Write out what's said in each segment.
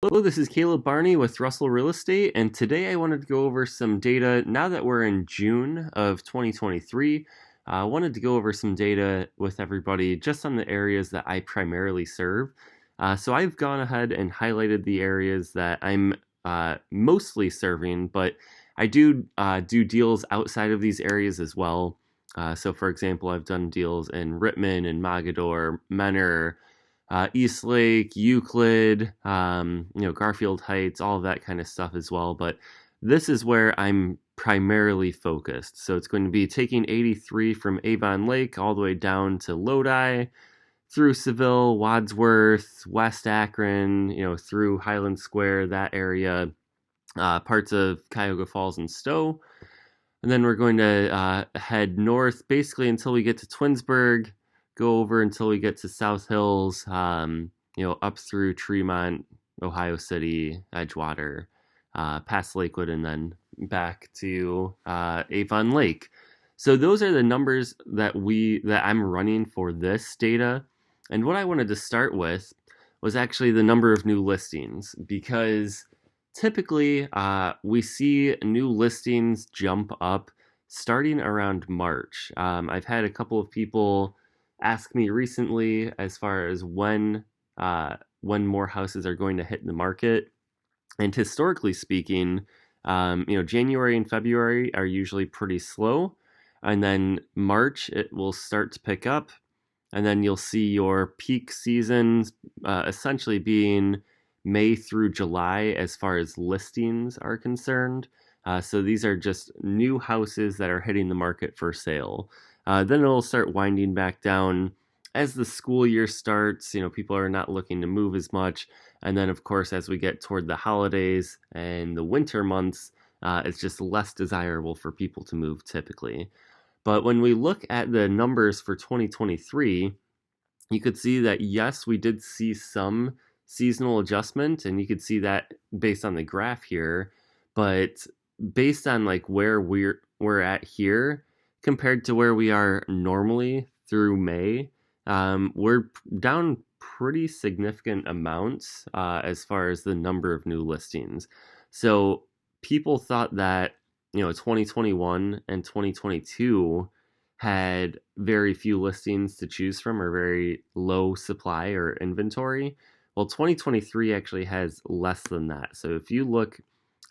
Hello, this is Caleb Barney with Russell Real Estate, and today I wanted to go over some data. Now that we're in June of 2023, I wanted to go over some data with everybody just on the areas that I primarily serve. So I've gone ahead and highlighted the areas that I'm mostly serving, but I do deals outside of these areas as well. So for example, I've done deals in Rittman and Mogador, Menor, Eastlake, Euclid, Garfield Heights, all of that kind of stuff as well. But this is where I'm primarily focused. So it's going to be taking 83 from Avon Lake all the way down to Lodi, through Seville, Wadsworth, West Akron, through Highland Square, that area, parts of Cuyahoga Falls and Stowe. And then we're going to head north basically until we get to Twinsburg, go over until we get to South Hills, up through Tremont, Ohio City, Edgewater, past Lakewood, and then back to Avon Lake. So those are the numbers that I'm running for this data. And what I wanted to start with was actually the number of new listings, because typically we see new listings jump up starting around March. I've had a couple of people ask me recently as far as when more houses are going to hit the market. And historically speaking, January and February are usually pretty slow. And then March, it will start to pick up. And then you'll see your peak seasons essentially being May through July as far as listings are concerned. So these are just new houses that are hitting the market for sale. Then it'll start winding back down as the school year starts. People are not looking to move as much. And then, of course, as we get toward the holidays and the winter months, it's just less desirable for people to move typically. But when we look at the numbers for 2023, you could see that, yes, we did see some seasonal adjustment, and you could see that based on the graph here. But based on like where we're at here compared to where we are normally through May, we're down pretty significant amounts as far as the number of new listings. So people thought that 2021 and 2022 had very few listings to choose from, or very low supply or inventory. Well, 2023 actually has less than that. So if you look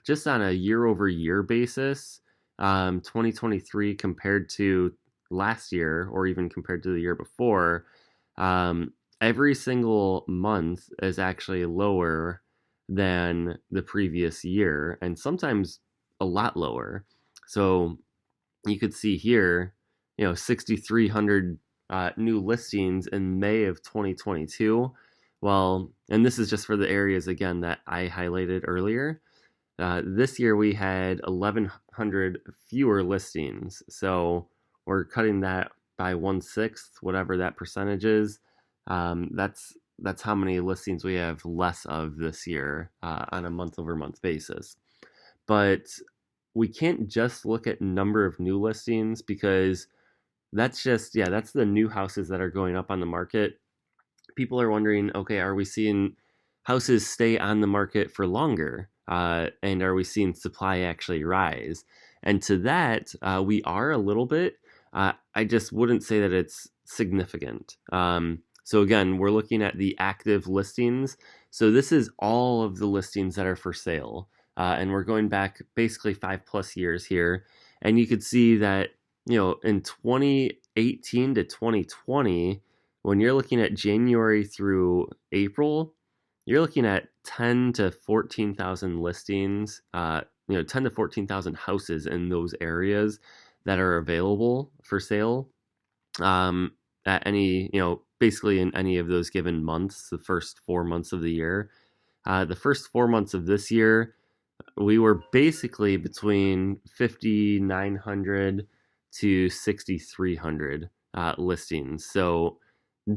just on a year over year basis, 2023 compared to last year, or even compared to the year before, every single month is actually lower than the previous year, and sometimes a lot lower. So you could see here, 6,300 new listings in May of 2022. Well, and this is just for the areas, again, that I highlighted earlier. This year we had 1,100 fewer listings. So we're cutting that by 1/6, whatever that percentage is. That's how many listings we have less of this year on a month-over-month basis. But we can't just look at number of new listings, because that's the new houses that are going up on the market. People are wondering, okay, are we seeing houses stay on the market for longer? And are we seeing supply actually rise? And to that, we are a little bit. I just wouldn't say that it's significant. So again, we're looking at the active listings. So this is all of the listings that are for sale. And we're going back basically 5+ years here. And you could see that, in 2018 to 2020, when you're looking at January through April, you're looking at 10 to 14,000 listings, 10 to 14,000 houses in those areas that are available for sale at any, basically in any of those given months, the first 4 months of the year. The first 4 months of this year, we were basically between 5,900 to 6,300 listings. So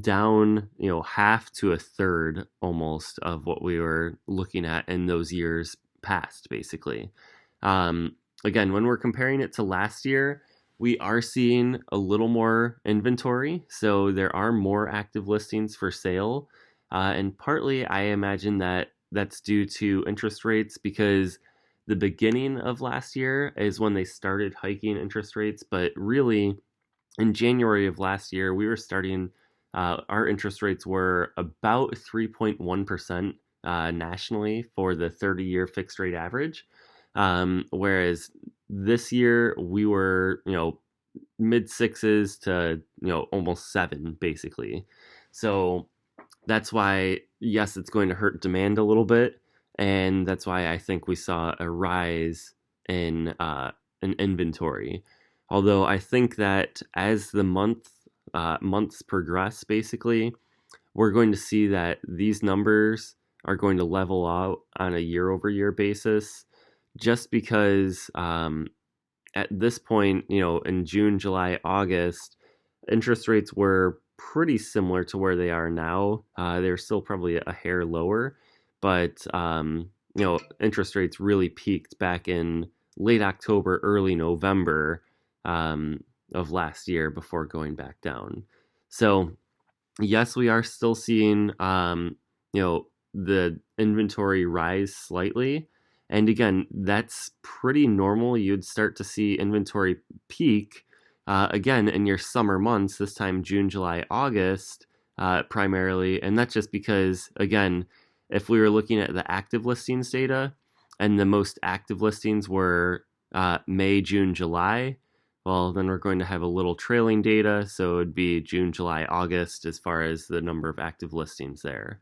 down, half to a third almost of what we were looking at in those years past, basically. Again, when we're comparing it to last year, we are seeing a little more inventory. So there are more active listings for sale. And partly, I imagine that that's due to interest rates because the beginning of last year is when they started hiking interest rates, but really in January of last year, we were starting, our interest rates were about 3.1% nationally for the 30-year fixed rate average. Whereas this year we were, mid sixes to, almost seven basically. So that's why, yes, it's going to hurt demand a little bit. And that's why I think we saw a rise in inventory. Although I think that as the months progress, basically, we're going to see that these numbers are going to level out on a year over year basis, just because at this point, in June, July, August, interest rates were pretty similar to where they are now. They're still probably a hair lower, but interest rates really peaked back in late October, early November of last year before going back down. So yes, we are still seeing the inventory rise slightly. And again, that's pretty normal. You'd start to see inventory peak again in your summer months, this time June, July, August, primarily. And that's just because, again, if we were looking at the active listings data and the most active listings were May, June, July, well, then we're going to have a little trailing data. So it would be June, July, August as far as the number of active listings there.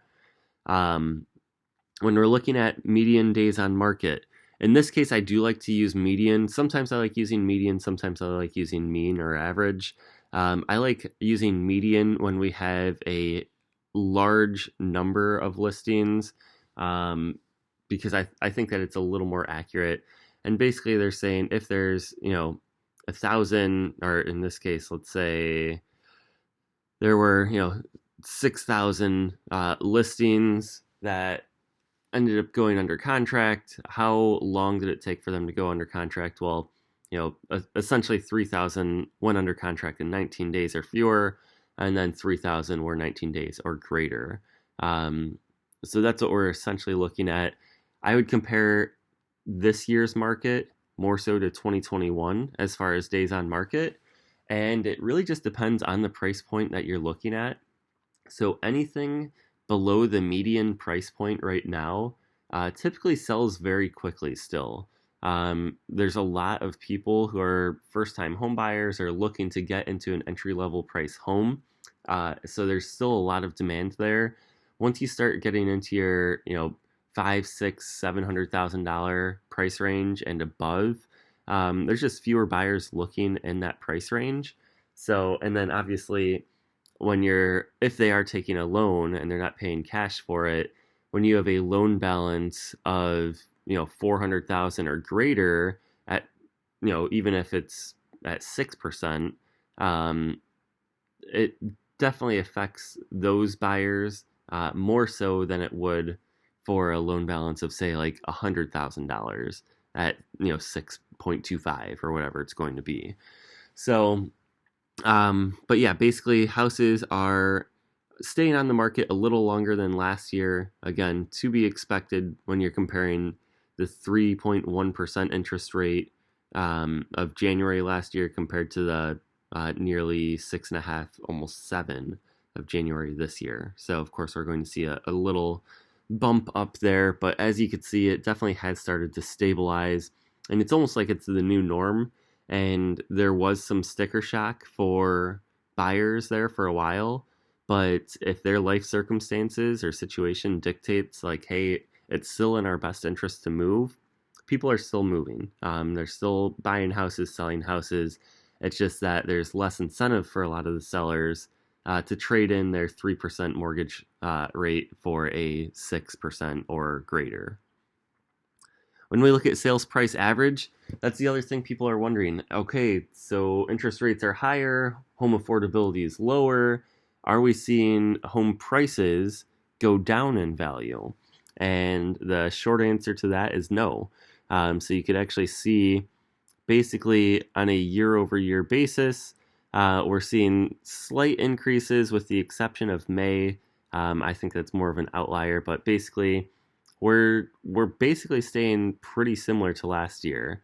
When we're looking at median days on market, in this case, I do like to use median. Sometimes I like using median. Sometimes I like using mean or average. I like using median when we have a large number of listings because I think that it's a little more accurate. And basically, they're saying if there's, 1,000, or in this case, let's say there were, 6,000 listings that ended up going under contract. How long did it take for them to go under contract? Well, essentially 3,000 went under contract in 19 days or fewer, and then 3,000 were 19 days or greater. So that's what we're essentially looking at. I would compare this year's market more so to 2021 as far as days on market. And it really just depends on the price point that you're looking at. So anything below the median price point right now typically sells very quickly still. There's a lot of people who are first-time home buyers or looking to get into an entry-level price home. So there's still a lot of demand there. Once you start getting into your, $500,000, $600,000, $700,000 price range and above, there's just fewer buyers looking in that price range. So, and then obviously, if they are taking a loan and they're not paying cash for it, when you have a loan balance of 400,000 or greater at even if it's at 6%, it definitely affects those buyers more so than it would for a loan balance of, say, like $100,000 at 6.25 or whatever it's going to be. So but yeah, basically houses are staying on the market a little longer than last year. Again, to be expected when you're comparing the 3.1% interest rate of January last year compared to the nearly 6.5, almost 7 of January this year. So of course we're going to see a little bump up there, but as you could see, it definitely has started to stabilize, and it's almost like it's the new norm. And there was some sticker shock for buyers there for a while, but if their life circumstances or situation dictates like, hey, it's still in our best interest to move, people are still moving. They're still buying houses, selling houses. It's just that there's less incentive for a lot of the sellers to trade in their 3% mortgage rate for a 6% or greater. When we look at sales price average, that's the other thing people are wondering. Okay, so interest rates are higher, home affordability is lower. Are we seeing home prices go down in value? And the short answer to that is no. So you could actually see basically on a year over year basis, we're seeing slight increases with the exception of May. I think that's more of an outlier, but basically we're basically staying pretty similar to last year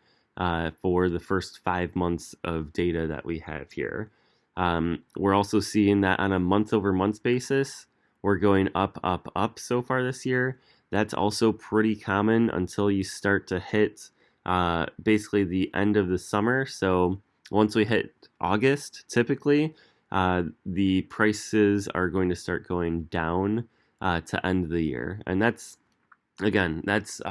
for the first 5 months of data that we have here. We're also seeing that on a month-over-month basis, we're going up, up, up so far this year. That's also pretty common until you start to hit basically the end of the summer. So once we hit August, typically, the prices are going to start going down to end the year. And that's, again, that's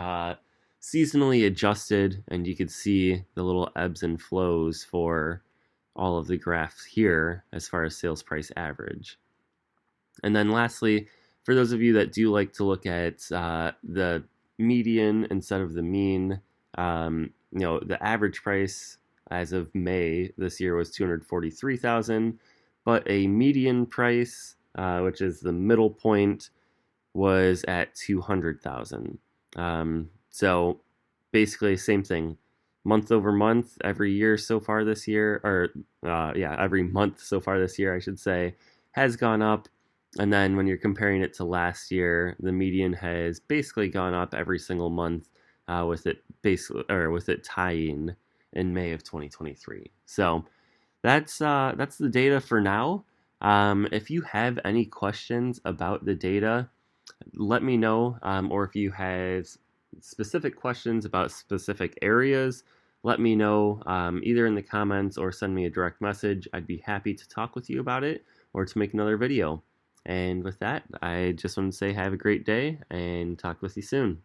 seasonally adjusted, and you could see the little ebbs and flows for all of the graphs here as far as sales price average. And then lastly, for those of you that do like to look at the median instead of the mean, the average price as of May this year was $243,000, but a median price, which is the middle point, was at $200,000. So basically, same thing, month over month, every year so far this year, or every month so far this year, I should say, has gone up. And then when you're comparing it to last year, the median has basically gone up every single month, with it tying in May of 2023. So that's the data for now. If you have any questions about the data, let me know, or if you have specific questions about specific areas, let me know either in the comments or send me a direct message. I'd be happy to talk with you about it or to make another video. And with that, I just want to say have a great day and talk with you soon.